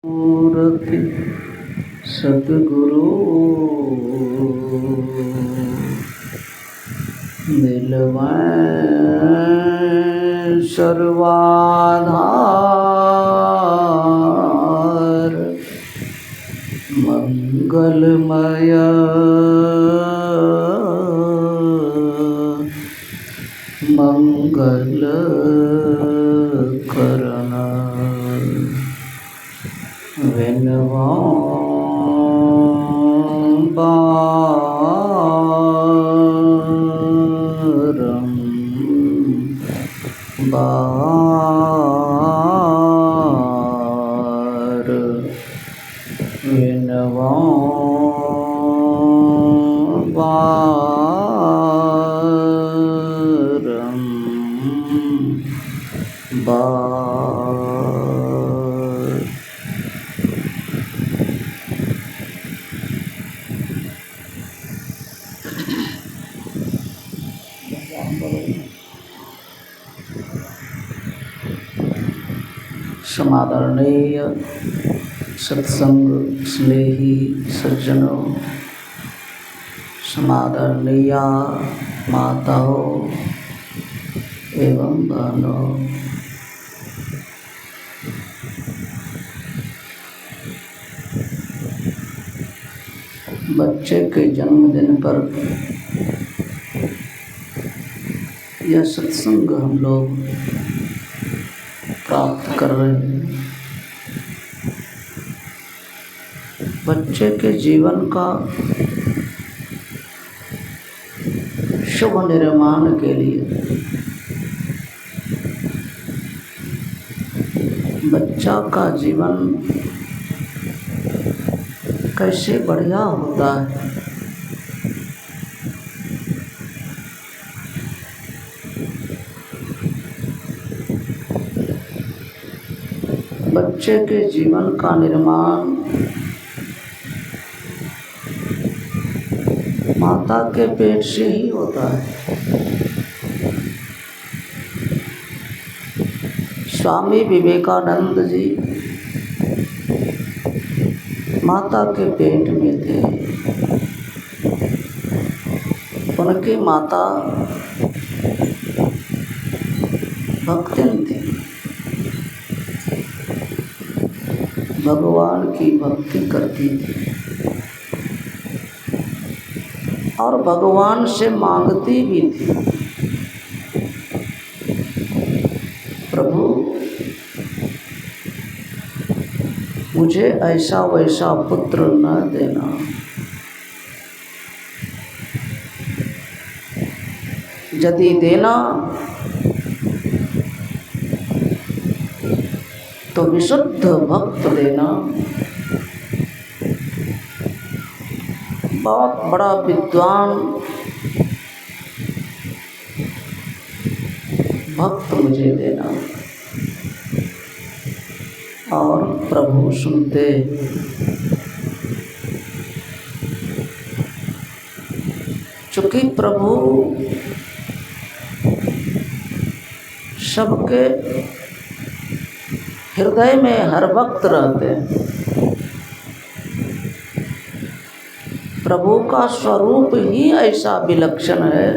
मूर्ति सतगुरु मिलवैं सर्वाधार मंगलमय मंगल करना बारं बार विनवां बारं बार। समादरणीय सत्संग स्नेही सज्जनों, समादरणीय माताओं एवं बहनों, बच्चे के जन्मदिन पर यह सत्संग हम लोग प्राप्त कर रहे हैं। बच्चे के जीवन का शुभ निर्माण के लिए बच्चा का जीवन कैसे बढ़िया होता है, बच्चे के जीवन का निर्माण माता के पेट से ही होता है। स्वामी विवेकानंद जी माता के पेट में थे। उनकी माता भक्तिन थी, भगवान की भक्ति करती थी और भगवान से मांगती भी थी, प्रभु मुझे ऐसा वैसा पुत्र न देना, यदि देना तो विशुद्ध भक्त देना, बहुत बड़ा विद्वान भक्त मुझे देना। और प्रभु सुनते, चूँकि प्रभु सबके हृदय में हर वक्त रहते हैं। प्रभु का स्वरूप ही ऐसा विलक्षण है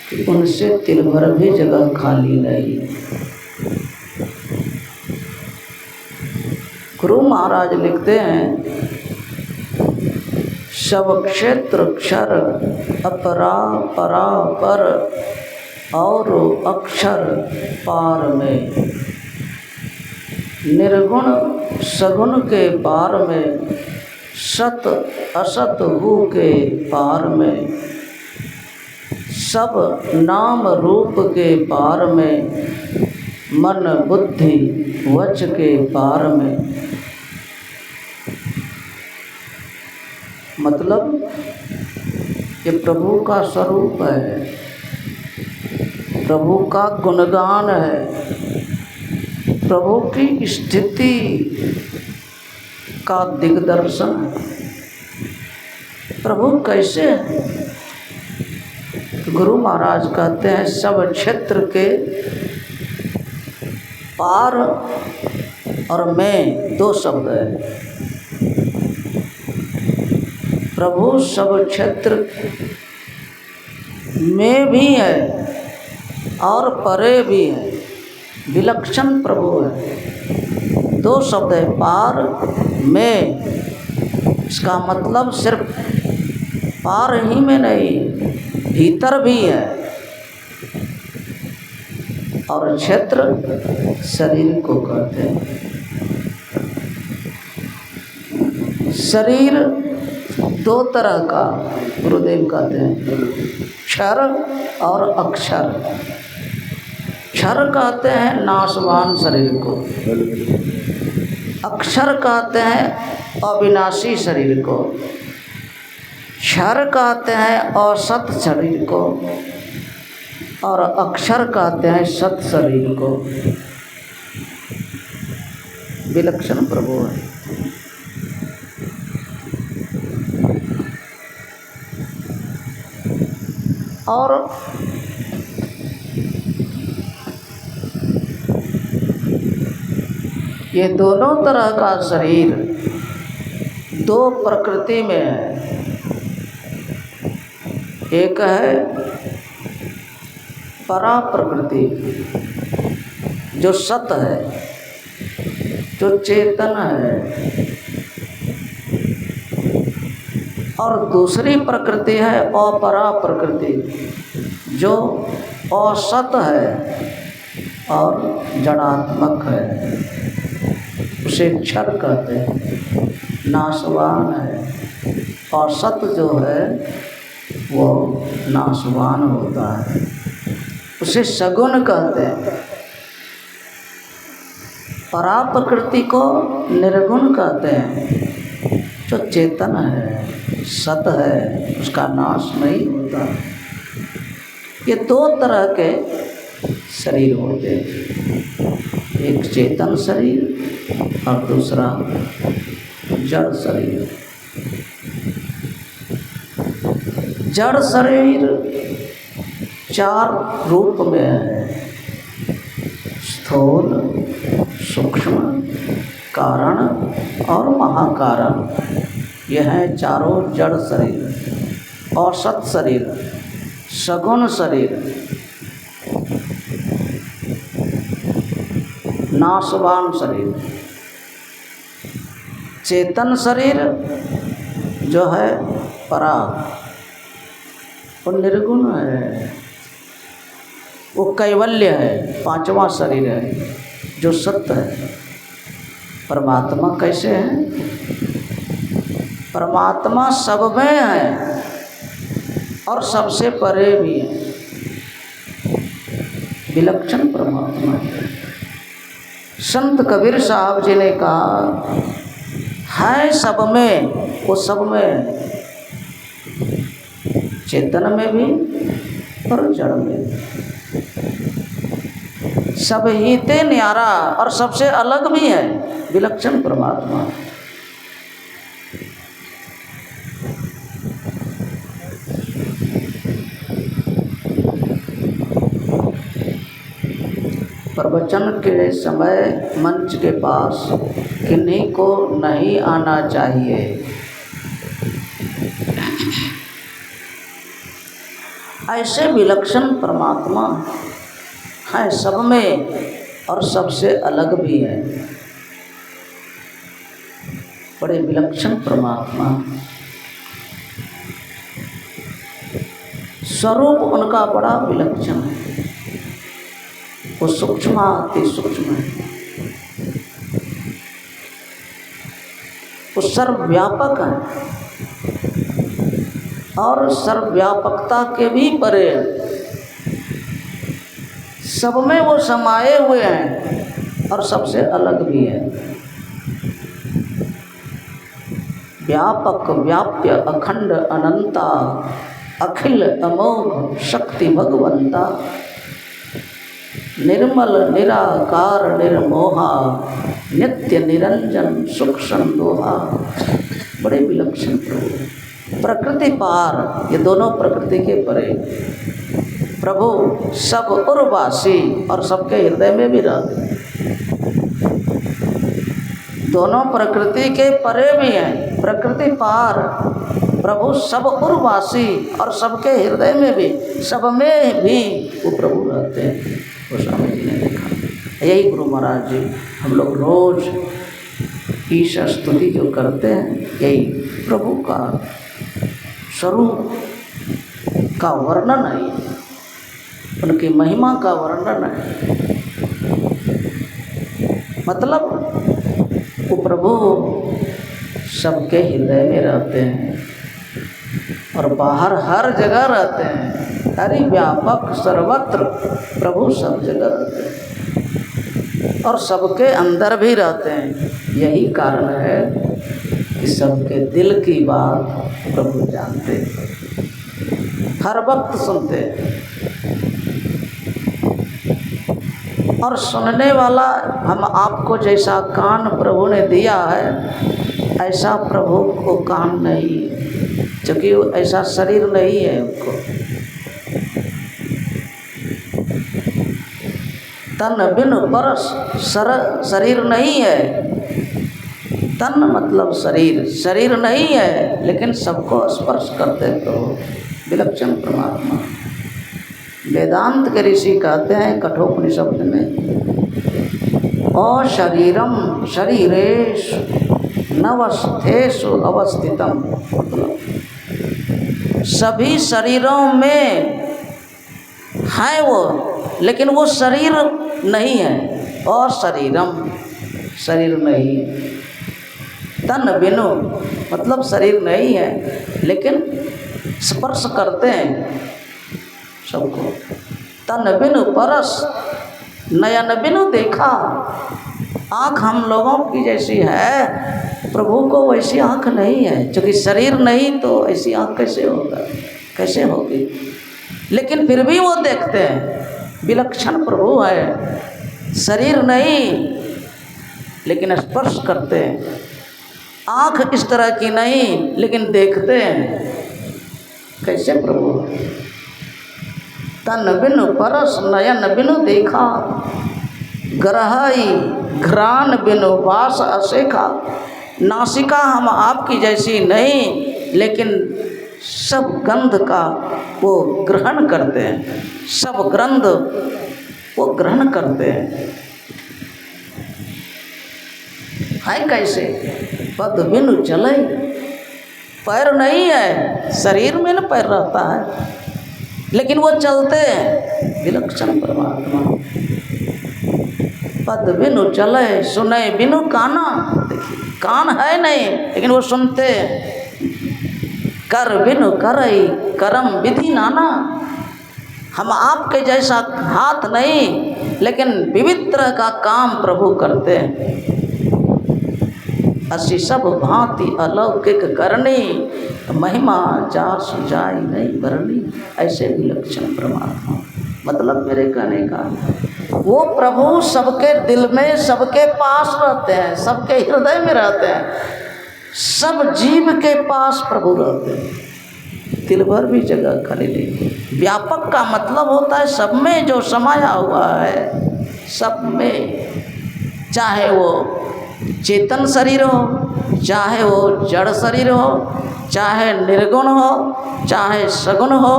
कि उनसे तिल भर भी जगह खाली नहीं। गुरु महाराज लिखते हैं, सब क्षेत्र क्षर अपरा परा पर और अक्षर पार में, निर्गुण सगुण के पार में, सत असत हु के पार में, सब नाम रूप के पार में, मन बुद्धि वच के पार में। मतलब ये प्रभु का स्वरूप है, प्रभु का गुणगान है, प्रभु की स्थिति का दिग्दर्शन है। प्रभु कैसे है? गुरु महाराज कहते हैं, सब क्षेत्र के पार और मैं दो शब्द है। प्रभु सब क्षेत्र में भी है और परे भी है, विलक्षण प्रभु है। दो शब्द है, पार में। इसका मतलब सिर्फ पार ही में नहीं, भीतर भी है। और क्षेत्र शरीर को कहते हैं। शरीर दो तरह का गुरुदेव कहते हैं, क्षर और अक्षर। क्षर कहते हैं नाशवान शरीर को, अक्षर कहते हैं अविनाशी शरीर को। क्षर कहते हैं असत शरीर को और अक्षर कहते हैं सत शरीर को। विलक्षण प्रभु है। और ये दोनों तरह का शरीर दो प्रकृति में है। एक है परा प्रकृति जो सत है, जो चेतन है, और दूसरी प्रकृति है अपरा प्रकृति जो असत है और जड़ात्मक है। उसे क्षर कहते हैं, नाशवान है। और सत जो है वो नाशवान होता है, उसे सगुण कहते हैं। परा प्रकृति को निर्गुण कहते हैं, जो चेतन है, सत है, उसका नाश नहीं होता। ये दो तरह के शरीर होते हैं, एक चेतन शरीर और दूसरा जड़ शरीर। जड़ शरीर चार रूप में है, स्थूल, सूक्ष्म, कारण और महाकारण। यह है चारों जड़ शरीर। औसत शरीर, सगुण शरीर, नाशवान शरीर। चेतन शरीर जो है परा, वो निर्गुण है, वो कैवल्य है, पांचवा शरीर है जो सत्य है। परमात्मा कैसे है? परमात्मा सब में है और सबसे परे भी है, विलक्षण परमात्मा है। संत कबीर साहब जी ने कहा है सब में, वो सब में, चेतन में भी और जड़ में भी। सब ही ते न्यारा और सबसे अलग भी है, विलक्षण परमात्मा। प्रवचन के समय मंच के पास किन्हीं को नहीं आना चाहिए। ऐसे विलक्षण परमात्मा है सब में और सबसे अलग भी है, बड़े विलक्षण परमात्मा। स्वरूप उनका बड़ा विलक्षण है, वो सूक्ष्म अति सूक्ष्म है, वो सर्वव्यापक है और सर्वव्यापकता के भी परे है। सब में वो समाये हुए हैं और सबसे अलग भी है। व्यापक व्याप्य अखंड अनंता अखिल अमोघ शक्ति भगवंता निर्मल निराकार निर्मोहा नित्य निरंजन सुख संदोहा। बड़े विलक्षण प्रभु, प्रकृति पार, ये दोनों प्रकृति के परे। प्रभु सब उर्वासी और सबके हृदय में भी रहते हैं। दोनों प्रकृति के परे भी हैं, प्रकृति पार। प्रभु सब उर्वासी और सबके हृदय में भी, सब में भी वो प्रभु रहते हैं। गोस्वामी जी ने लिखा। यही गुरु महाराज जी हम लोग रोज ईशा स्तुति जो करते हैं, यही प्रभु का स्वरूप का वर्णन है, उनकी महिमा का वर्णन है। मतलब वो प्रभु सबके हृदय में रहते हैं और बाहर हर जगह रहते हैं। हरि व्यापक सर्वत्र, प्रभु सब जगह रहते हैं और सबके अंदर भी रहते हैं। यही कारण है कि सबके दिल की बात प्रभु जानते हैं, हर वक्त सुनते हैं। और सुनने वाला हम आपको जैसा कान प्रभु ने दिया है, ऐसा प्रभु को कान नहीं, क्योंकि ऐसा शरीर नहीं है उनको। तन बिन पर शरीर नहीं है। तन मतलब शरीर, शरीर नहीं है, लेकिन सबको स्पर्श करते प्रभु विलक्षण परमात्मा। वेदांत के ऋषि कहते हैं कठोपनिषद में, अशरीरम शरीरेषु नवस्थेषु अवस्थितम। मतलब सभी शरीरों में है वो, लेकिन वो शरीर नहीं है। अशरीरम शरीर नहीं। तन बिनु मतलब शरीर नहीं है, लेकिन स्पर्श करते हैं सबको। तन बिनु परस नयन बिनु देखा। आँख हम लोगों की जैसी है, प्रभु को वैसी आँख नहीं है, क्योंकि शरीर नहीं तो ऐसी आँख कैसे होगा, कैसे होगी। लेकिन फिर भी वो देखते हैं, विलक्षण प्रभु है। शरीर नहीं, लेकिन स्पर्श करते हैं। आँख इस तरह की नहीं, लेकिन देखते हैं कैसे प्रभु। तन बिनु परस नयन बिनु देखा, ग्रहई घ्राण बिनु वास असेखा। नासिका हम आपकी जैसी नहीं, लेकिन सब गंध का वो ग्रहण करते हैं, सब गंध वो ग्रहण करते हैं। है कैसे? पद बिनु चले, पैर नहीं है, शरीर में न पैर रहता है, लेकिन वो चलते हैं, विलक्षण परमात्मा। पद बिनु चले, सुने बिनु काना। देखिए, कान है नहीं, लेकिन वो सुनते हैं। कर बिनु करई, करम विधि नाना। हम आपके जैसा हाथ नहीं, लेकिन विविध तरह का काम प्रभु करते हैं। असी सब भांति अलौकिक करनी, महिमा जास जाय नहीं भरनी। ऐसे विलक्षण परमात्मा। मतलब मेरे कहने का, वो प्रभु सबके दिल में, सबके पास रहते हैं, सबके हृदय में रहते हैं। सब जीव के पास प्रभु रहते हैं, दिल भर भी जगह खाली नहीं। व्यापक का मतलब होता है सब में जो समाया हुआ है, सब में। चाहे वो चेतन शरीर हो, चाहे वो जड़ शरीर हो, चाहे निर्गुण हो, चाहे सगुण हो,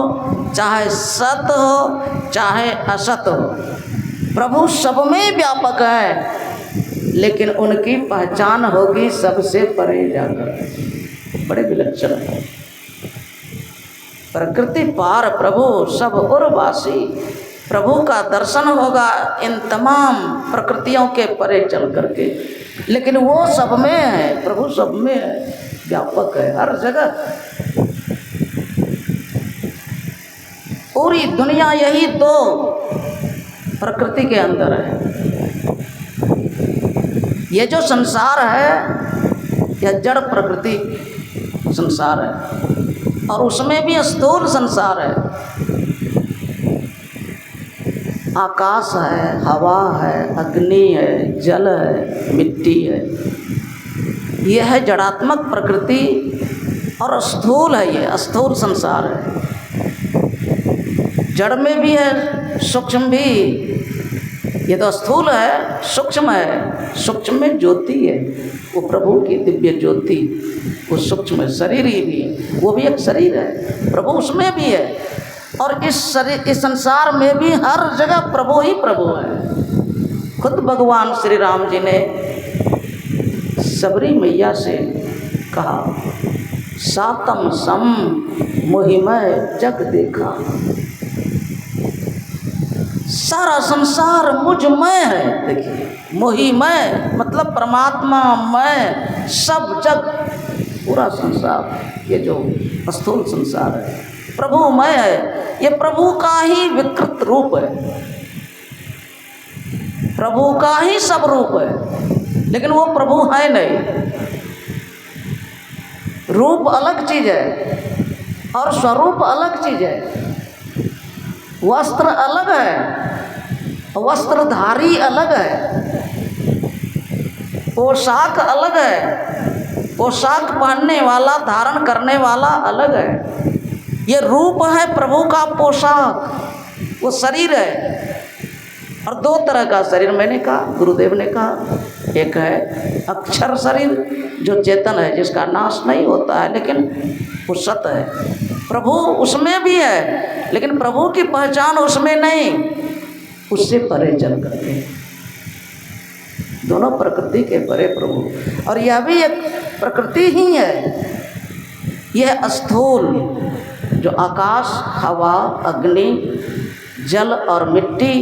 चाहे सत हो, चाहे असत हो, प्रभु सब में व्यापक है। लेकिन उनकी पहचान होगी सबसे परे जाकर। बड़े विलक्षण है। प्रकृति पार प्रभु सब उर्वासी। प्रभु का दर्शन होगा इन तमाम प्रकृतियों के परे चल करके, लेकिन वो सब में है, प्रभु सब में है, व्यापक है हर जगह। पूरी दुनिया यही दो प्रकृति के अंदर है। ये जो संसार है, यह जड़ प्रकृति संसार है, और उसमें भी स्थूल संसार है। आकाश है, हवा है, अग्नि है, जल है, मिट्टी है। यह है जड़ात्मक प्रकृति और स्थूल है, ये स्थूल संसार है। जड़ में भी है, सूक्ष्म भी। ये तो स्थूल है, सूक्ष्म है। सूक्ष्म में ज्योति है, वो प्रभु की दिव्य ज्योति, वो सूक्ष्म शरीर ही भी, वो भी एक शरीर है, प्रभु उसमें भी है। और इस शरीर, इस संसार में भी हर जगह प्रभु ही प्रभु है। खुद भगवान श्री राम जी ने सबरी मैया से कहा, सातम सम मोहिमय जग देखा। सारा संसार मुझमय है। देखिए, मोहिमय मतलब परमात्मा मय, सब जग, पूरा संसार, ये जो स्थूल संसार है प्रभुमय है। ये प्रभु का ही विकृत रूप है, प्रभु का ही सब रूप है, लेकिन वो प्रभु है नहीं। रूप अलग चीज है और स्वरूप अलग चीज है। वस्त्र अलग है, वस्त्रधारी अलग है, पोशाक अलग है, पोशाक पहनने वाला, धारण करने वाला अलग है। ये रूप है प्रभु का पोशाक, वो शरीर है। और दो तरह का शरीर मैंने कहा, गुरुदेव ने कहा, एक है अक्षर शरीर जो चेतन है, जिसका नाश नहीं होता है, लेकिन वो सत है, प्रभु उसमें भी है, लेकिन प्रभु की पहचान उसमें नहीं, उससे परे चल करके। दोनों प्रकृति के परे प्रभु। और यह भी एक प्रकृति ही है। यह स्थूल जो आकाश, हवा, अग्नि, जल और मिट्टी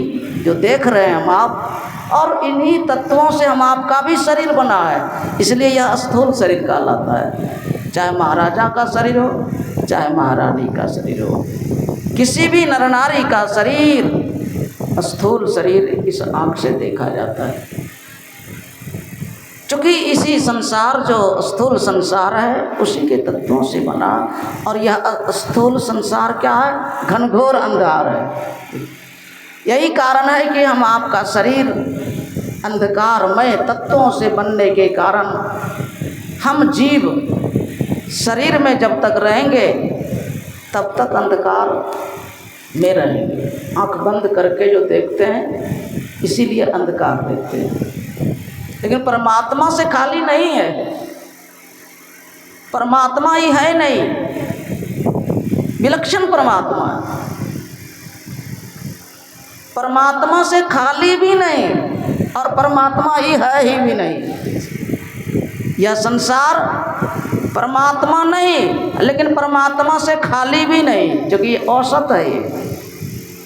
जो देख रहे हैं हम आप, और इन्हीं तत्वों से हम आपका भी शरीर बना है, इसलिए यह स्थूल शरीर कहलाता है। चाहे महाराजा का शरीर हो, चाहे महारानी का शरीर हो, किसी भी नर नारी का शरीर स्थूल शरीर इस आँख से देखा जाता है। चूँकि इसी संसार जो स्थूल संसार है उसी के तत्वों से बना, और यह स्थूल संसार क्या है? घनघोर अंधार है। यही कारण है कि हम आपका शरीर अंधकारमय तत्वों से बनने के कारण हम जीव शरीर में जब तक रहेंगे तब तक अंधकार में रहेंगे। आँख बंद करके जो देखते हैं इसीलिए अंधकार देखते हैं, लेकिन परमात्मा से खाली नहीं है। परमात्मा ही है नहीं, विलक्षण परमात्मा है। परमात्मा से खाली भी नहीं और परमात्मा ही है ही भी नहीं। यह संसार परमात्मा नहीं, लेकिन परमात्मा से खाली भी नहीं, क्योंकि ये औसत है। ये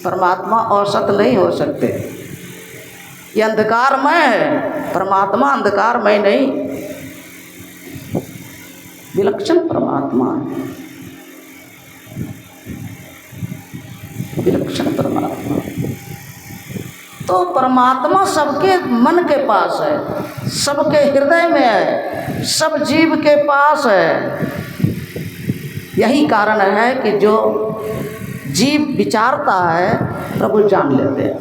परमात्मा औसत नहीं हो सकते। ये अंधकारमय है, परमात्मा अंधकारमय नहीं, विलक्षण परमात्मा है, विलक्षण परमात्मा। तो परमात्मा सबके मन के पास है, सबके हृदय में है, सब जीव के पास है। यही कारण है कि जो जीव विचारता है प्रभु जान लेते हैं।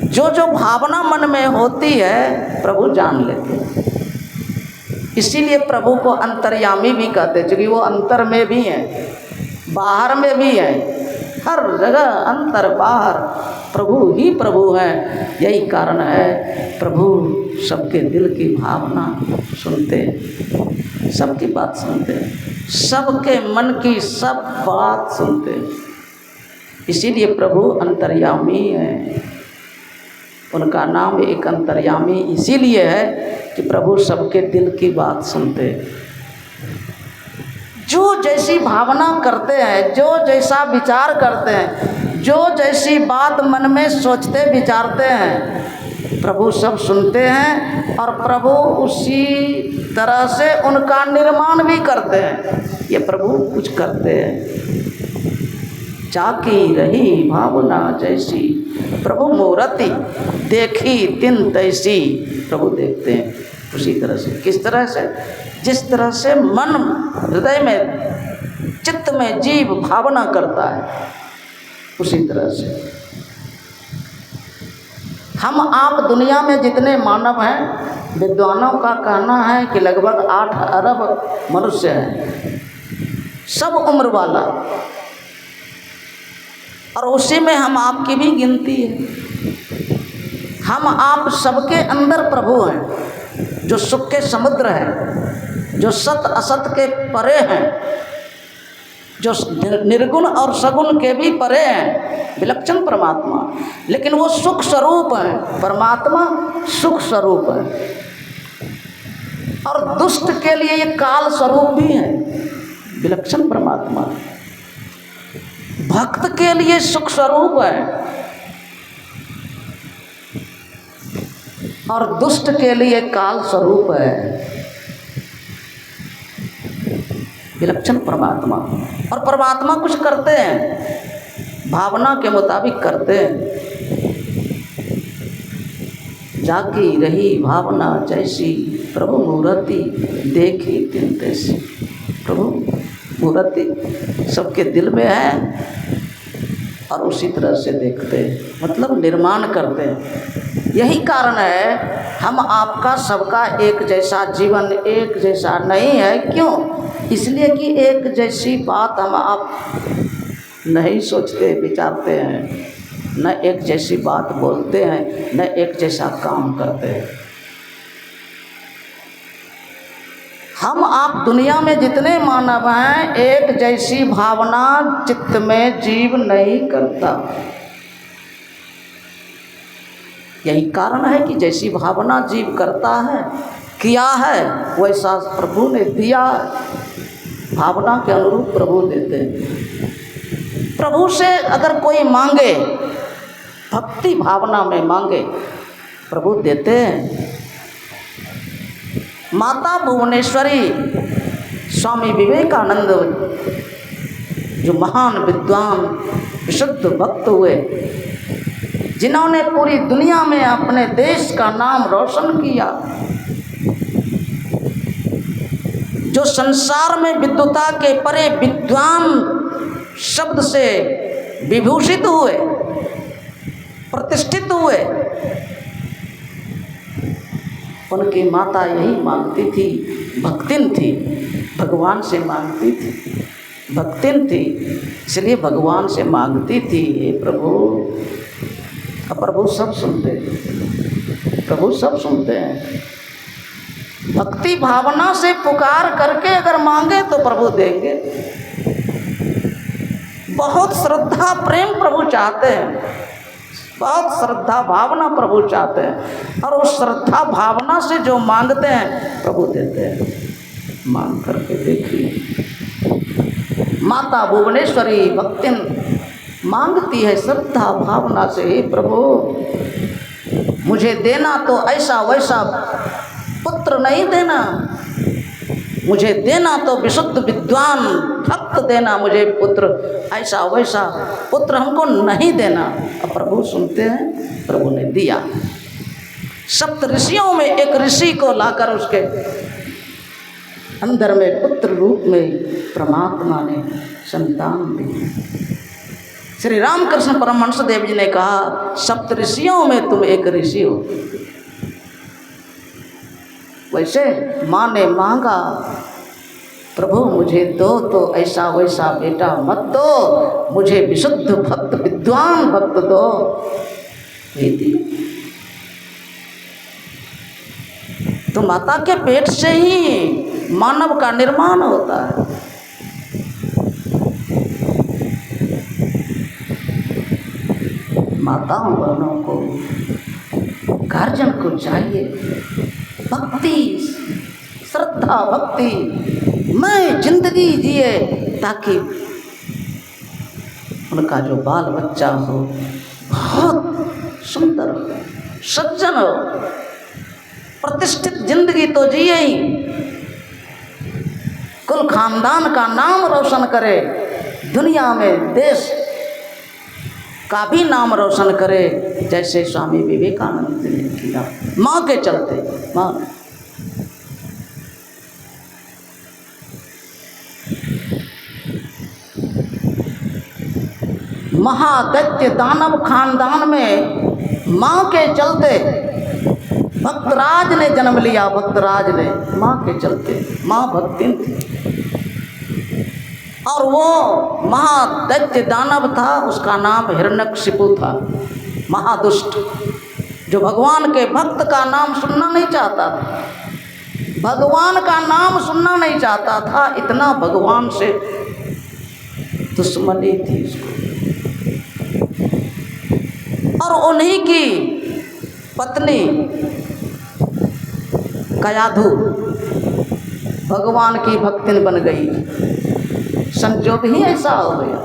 जो जो भावना मन में होती है प्रभु जान लेते हैं। इसीलिए प्रभु को अंतर्यामी भी कहते हैं, क्योंकि वो अंतर में भी है, बाहर में भी है, हर जगह अंतर बाहर प्रभु ही प्रभु है। यही कारण है प्रभु सबके दिल की भावना सुनते हैं, सबकी बात सुनते हैं, सबके मन की सब बात सुनते हैं। इसीलिए प्रभु अंतर्यामी है। उनका नाम एक अंतर्यामी इसीलिए है कि प्रभु सबके दिल की बात सुनते हैं। जो जैसी भावना करते हैं, जो जैसा विचार करते हैं, जो जैसी बात मन में सोचते विचारते हैं, प्रभु सब सुनते हैं और प्रभु उसी तरह से उनका निर्माण भी करते हैं। ये प्रभु कुछ करते हैं। जाकी रही भावना जैसी प्रभु मूर्ति देखी तिन तैसी। प्रभु देखते हैं उसी तरह से। किस तरह से? जिस तरह से मन हृदय में चित्त में जीव भावना करता है उसी तरह से। हम आप दुनिया में जितने मानव हैं, विद्वानों का कहना है कि लगभग 8 अरब मनुष्य हैं, सब उम्र वाला। और उसी में हम आपकी भी गिनती है। हम आप सबके अंदर प्रभु हैं, जो सुख के समुद्र हैं, जो सत असत के परे हैं, जो निर्गुण और सगुण के भी परे हैं, विलक्षण परमात्मा। लेकिन वो सुख स्वरूप है, परमात्मा सुख स्वरूप है। और दुष्ट के लिए ये काल स्वरूप भी है, विलक्षण परमात्मा। भक्त के लिए सुख स्वरूप है और दुष्ट के लिए काल स्वरूप है, विलक्षण परमात्मा। और परमात्मा कुछ करते हैं, भावना के मुताबिक करते हैं। जाकी रही भावना जैसी, प्रभु मूर्ति देखी तिन तैसी। प्रभु मूर्ति सबके दिल में है और उसी तरह से देखते हैं, मतलब निर्माण करते हैं। यही कारण है हम आपका सबका एक जैसा जीवन, एक जैसा नहीं है। क्यों? इसलिए कि एक जैसी बात हम आप नहीं सोचते विचारते हैं, न एक जैसी बात बोलते हैं, न एक जैसा काम करते हैं। हम आप दुनिया में जितने मानव हैं, एक जैसी भावना चित्त में जीव नहीं करता। यही कारण है कि जैसी भावना जीव करता है, किया है, वैसा प्रभु ने दिया। भावना के अनुरूप प्रभु देते हैं। प्रभु से अगर कोई मांगे, भक्ति भावना में मांगे, प्रभु देते हैं। माता भुवनेश्वरी स्वामी विवेकानंद, जो महान विद्वान विशुद्ध भक्त हुए, जिन्होंने पूरी दुनिया में अपने देश का नाम रोशन किया, जो संसार में विद्वता के परे विद्वान शब्द से विभूषित हुए, प्रतिष्ठित हुए, उनकी माता यही मांगती थी, भक्तिन थी, भगवान से मांगती थी, भक्तिन थी, इसलिए भगवान से मांगती थी, हे प्रभु। अब प्रभु सब सुनते हैं, प्रभु सब सुनते हैं। भक्ति भावना से पुकार करके अगर मांगे तो प्रभु देंगे। बहुत श्रद्धा प्रेम प्रभु चाहते हैं, बहुत श्रद्धा भावना प्रभु चाहते हैं, और उस श्रद्धा भावना से जो मांगते हैं प्रभु देते हैं। मांग करके देखिए, माता भुवनेश्वरी भक्तिन मांगती है श्रद्धा भावना से, हे प्रभु मुझे देना तो ऐसा वैसा पुत्र नहीं देना, मुझे देना तो विशुद्ध विद्वान भक्त देना, मुझे पुत्र ऐसा वैसा पुत्र हमको नहीं देना। अब प्रभु सुनते हैं, प्रभु ने दिया। सप्त ऋषियों में एक ऋषि को लाकर उसके अंदर में पुत्र रूप में परमात्मा ने संतान दी। श्री रामकृष्ण परमहंस देव जी ने कहा, सप्त ऋषियों में तुम एक ऋषि हो। वैसे माँ ने मांगा, प्रभु मुझे दो तो ऐसा वैसा बेटा मत दो, मुझे विशुद्ध भक्त विद्वान भक्त दो। दी। तो माता के पेट से ही मानव का निर्माण होता है। माताओं बहनों को, गार्जियन को चाहिए भक्ति, श्रद्धा भक्ति में जिंदगी जिए, ताकि उनका जो बाल बच्चा हो बहुत सुंदर हो, सज्जन हो, प्रतिष्ठित जिंदगी तो जिए ही, कुल खानदान का नाम रोशन करे, दुनिया में देश का भी नाम रोशन करे, जैसे स्वामी विवेकानंद ने किया माँ के चलते। माँ महादैत्य दानव खानदान में माँ के चलते भक्तराज ने जन्म लिया, भक्तराज ने माँ के चलते। माँ भक्तिन थी। और वो महादैत्य दानव था, उसका नाम हिरण्यकशिपु था, महादुष्ट, जो भगवान के भक्त का नाम सुनना नहीं चाहता था, भगवान का नाम सुनना नहीं चाहता था, इतना भगवान से दुश्मनी थी उसको। और उन्हीं की पत्नी कयाधु भगवान की भक्तिन बन गई। संजोग ही ऐसा हो गया।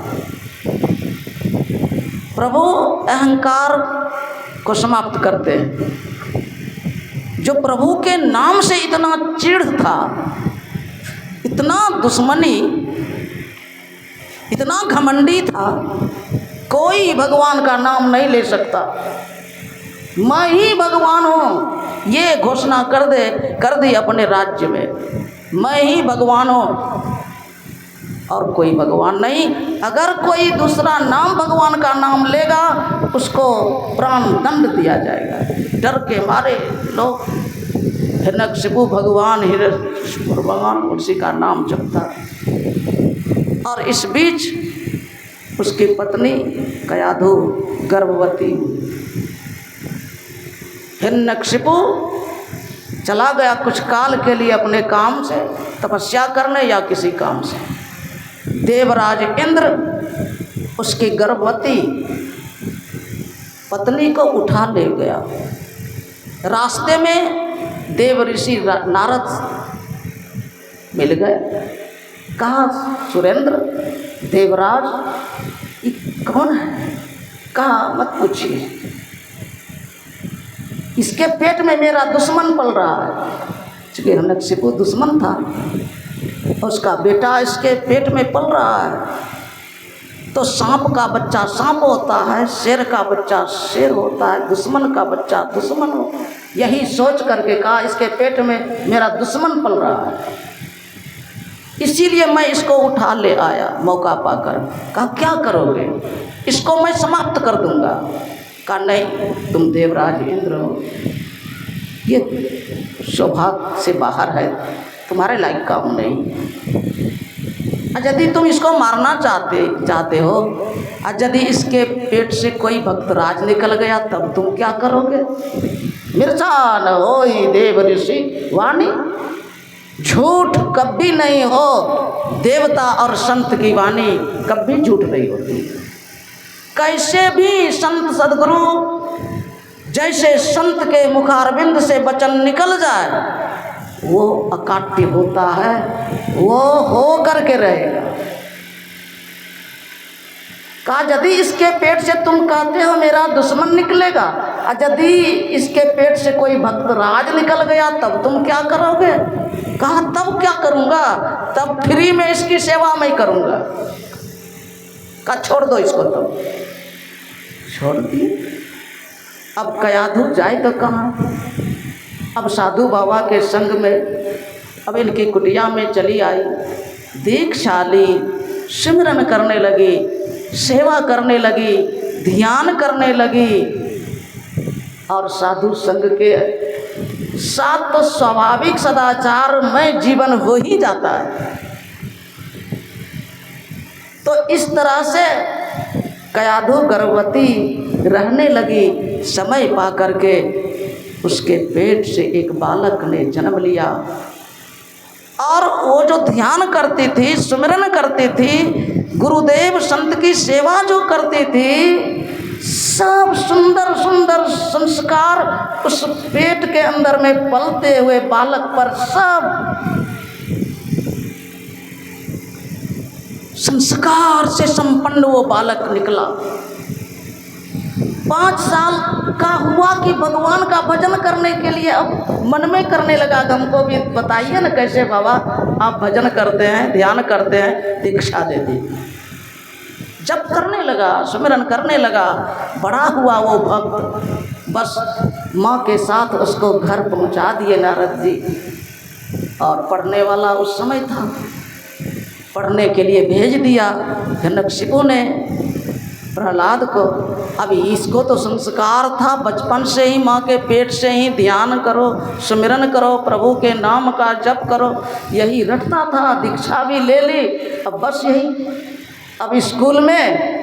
प्रभु अहंकार को समाप्त करते हैं। जो प्रभु के नाम से इतना चिढ़ था, इतना दुश्मनी, इतना घमंडी था, कोई भगवान का नाम नहीं ले सकता। मैं ही भगवान हूँ ये घोषणा कर दी अपने राज्य में, मैं ही भगवान हूँ और कोई भगवान नहीं। अगर कोई दूसरा नाम भगवान का नाम लेगा उसको प्राण दंड दिया जाएगा। डर के मारे लोग हिरण्यकशिपु भगवान हिरण्यकशिपु भगवान उसी का नाम जपता। और इस बीच उसकी पत्नी कयाधु गर्भवती। हिरण्यकशिपु चला गया कुछ काल के लिए अपने काम से, तपस्या करने या किसी काम से। देवराज इंद्र उसकी गर्भवती पत्नी को उठा ले गया। रास्ते में देव ऋषि नारद मिल गए। कहा, सुरेंद्र देवराज ये कौन है? कहा, मत पूछिए, इसके पेट में मेरा दुश्मन पल रहा है। चूँकि हिरण्यकशिपु दुश्मन था, उसका बेटा इसके पेट में पल रहा है। तो सांप का बच्चा सांप होता है, शेर का बच्चा शेर होता है, दुश्मन का बच्चा दुश्मन होता है। यही सोच करके कहा, इसके पेट में मेरा दुश्मन पल रहा है, इसीलिए मैं इसको उठा ले आया मौका पाकर। कहा, क्या करोगे? इसको मैं समाप्त कर दूंगा। कहा, नहीं, तुम देवराज इंद्र हो, ये सौभाग्य से बाहर है, तुम्हारे लायक काम नहीं। यदि तुम इसको मारना चाहते हो, और यदि इसके पेट से कोई भक्त राज निकल गया तब तुम क्या करोगे? मिर्चा न होई देव ऋषि वाणी, झूठ कभी नहीं हो। देवता और संत की वाणी कभी झूठ नहीं होती। कैसे भी संत सद्गुरु जैसे संत के मुखारविंद से वचन निकल जाए वो अकाट्य होता है, वो हो करके रहेगा। कहा, यदि इसके पेट से तुम कहते हो मेरा दुश्मन निकलेगा, और यदि इसके पेट से कोई भक्त राज निकल गया तब तुम क्या करोगे? कहा, तब क्या करूँगा? तब फ्री में इसकी सेवा मैं करूँगा। कहा, छोड़ दो इसको। तब छोड़ दी। अब कयाधु जाए तो कहाँ? अब साधु बाबा के संग में अब इनकी कुटिया में चली आई। दीक्षाली सिमरन करने लगी, सेवा करने लगी, ध्यान करने लगी। और साधु संग के साथ तो स्वाभाविक सदाचार में जीवन हो ही जाता है। तो इस तरह से कयाधु गर्भवती रहने लगी। समय पा करके उसके पेट से एक बालक ने जन्म लिया। और वो जो ध्यान करती थी, सुमिरन करती थी, गुरुदेव संत की सेवा जो करती थी, सब सुंदर सुंदर संस्कार उस पेट के अंदर में पलते हुए बालक पर सब संस्कार से संपन्न वो बालक निकला। 5 साल का हुआ कि भगवान का भजन करने के लिए अब मन में करने लगा। हमको भी बताइए ना कैसे बाबा आप भजन करते हैं, ध्यान करते हैं, दीक्षा दे दी। जब करने लगा, सुमिरन करने लगा, बड़ा हुआ वो भक्त। बस माँ के साथ उसको घर पहुँचा दिए नारद जी। और पढ़ने वाला उस समय था, पढ़ने के लिए भेज दिया हिरण्यकशिपु ने। प्रहलाद को। अब इसको तो संस्कार था बचपन से ही, माँ के पेट से ही ध्यान करो, सुमिरन करो, प्रभु के नाम का जप करो, यही रटता था। दीक्षा भी ले ली, अब बस यही। अब स्कूल में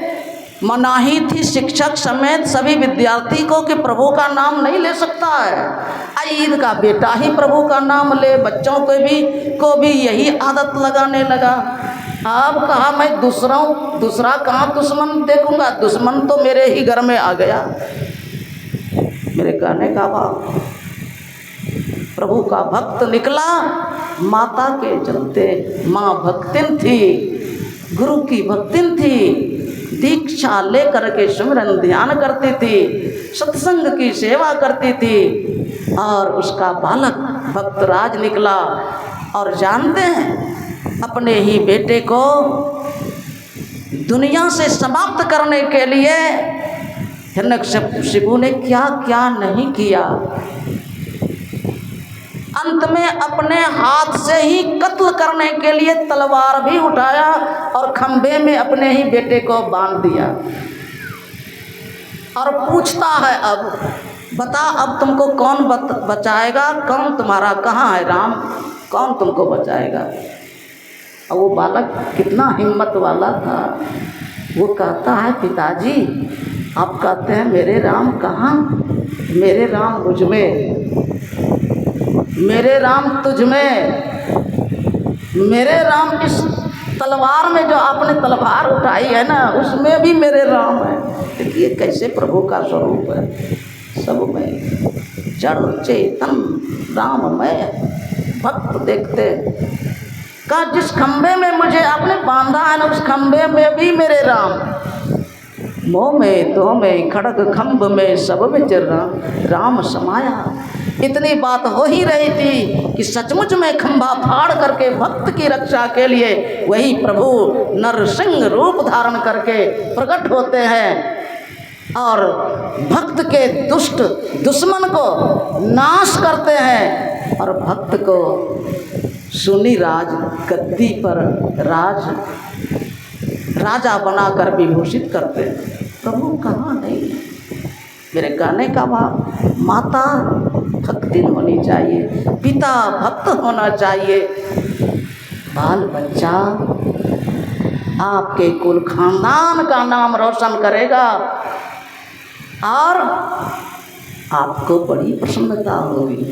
मनाही थी शिक्षक समेत सभी विद्यार्थी को कि प्रभु का नाम नहीं ले सकता है। ईद का बेटा ही प्रभु का नाम ले, बच्चों को भी यही आदत लगाने लगा। अब कहा मैं दूसरा कहाँ दुश्मन देखूंगा, दुश्मन तो मेरे ही घर में आ गया। मेरे कहने का भाव, प्रभु का भक्त निकला माता के चलते। माँ भक्तिन थी, गुरु की भक्तिन थी, दीक्षा लेकर के सुमिरन ध्यान करती थी, सत्संग की सेवा करती थी, और उसका बालक भक्तराज निकला। और जानते हैं, अपने ही बेटे को दुनिया से समाप्त करने के लिए हिरण्यकशिपु ने क्या क्या नहीं किया। अंत में अपने हाथ से ही कत्ल करने के लिए तलवार भी उठाया और खंभे में अपने ही बेटे को बांध दिया। और पूछता है, अब बता, अब तुमको कौन बचाएगा, कौन तुम्हारा कहाँ है राम, कौन तुमको बचाएगा। और वो बालक कितना हिम्मत वाला था, वो कहता है, पिताजी आप कहते हैं मेरे राम कहाँ, मेरे राम मुझ में, मेरे राम तुझ में, मेरे राम इस तलवार में, जो आपने तलवार उठाई है ना, उसमें भी मेरे राम है। देखिए कैसे प्रभु का स्वरूप है, सब में जड़ चेतन राममय भक्त देखते। का जिस खंबे में मुझे आपने बांधा है ना, उस खंबे में भी मेरे राम, मोह में तो में खड़ग खंभ में सब में राम समाया। इतनी बात हो ही रही थी कि सचमुच में खंभा फाड़ करके भक्त की रक्षा के लिए वही प्रभु नरसिंह रूप धारण करके प्रकट होते हैं और भक्त के दुष्ट दुश्मन को नाश करते हैं और भक्त को सुनी राज गद्दी पर राजा बनाकर विभूषित करते हैं। प्रभु कहाँ नहीं। मेरे कहने का भाव, माता भक्ति होनी चाहिए, पिता भक्त होना चाहिए, बाल बच्चा आपके कुल खानदान का नाम रोशन करेगा और आपको बड़ी प्रसन्नता होगी।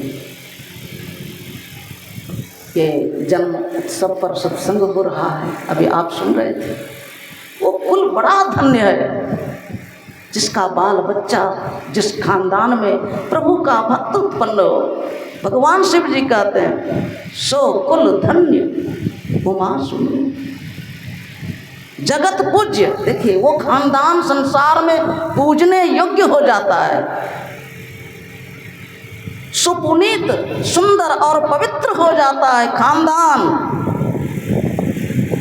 ये जन्म उत्सव पर सत्संग हो रहा है, अभी आप सुन रहे थे, वो कुल बड़ा धन्य है जिसका बाल बच्चा, जिस खानदान में प्रभु का भक्त उत्पन्न हो। भगवान शिव जी कहते हैं, सो कुल धन्य उमा सुनो जगत पूज्य। देखिए वो खानदान संसार में पूजने योग्य हो जाता है, सुपुनीत सुंदर और पवित्र हो जाता है खानदान।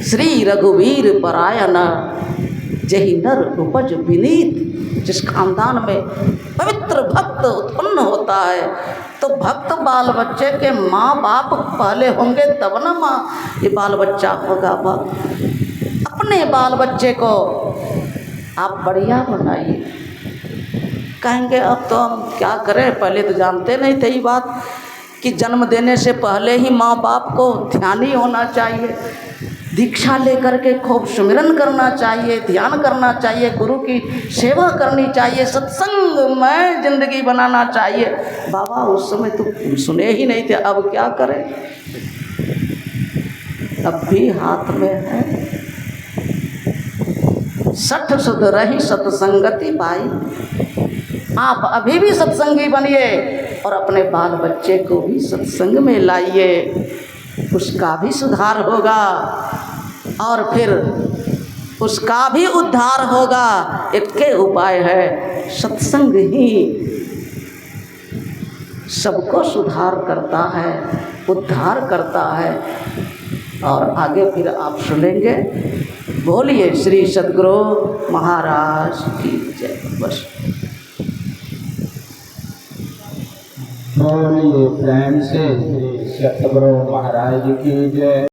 श्री रघुवीर परायण जही नर उपज विनीत। जिस खानदान में पवित्र भक्त उत्पन्न होता है तो भक्त बाल बच्चे के माँ बाप पहले होंगे तब न माँ ये बाल बच्चा होगा। अपने बाल बच्चे को आप बढ़िया बनाइए। कहेंगे अब तो हम क्या करें, पहले तो जानते नहीं थे ये बात कि जन्म देने से पहले ही माँ बाप को ध्यानी होना चाहिए, दीक्षा लेकर के खूब सुमिरन करना चाहिए, ध्यान करना चाहिए, गुरु की सेवा करनी चाहिए, सत्संग में जिंदगी बनाना चाहिए। बाबा उस समय तो सुने ही नहीं थे, अब क्या करें, अब भी हाथ में है। सठ सुध रही सत्संगति पाई। आप अभी भी सत्संगी बनिए और अपने बाल बच्चे को भी सत्संग में लाइए, उसका भी सुधार होगा और फिर उसका भी उद्धार होगा। एक के उपाय है, सत्संग ही सबको सुधार करता है, उद्धार करता है। और आगे फिर आप सुनेंगे। बोलिए श्री सद्गुरु महाराज की जय। बस बोलिए फ्रेंड्स, श्री सद्गुरु महाराज की जय।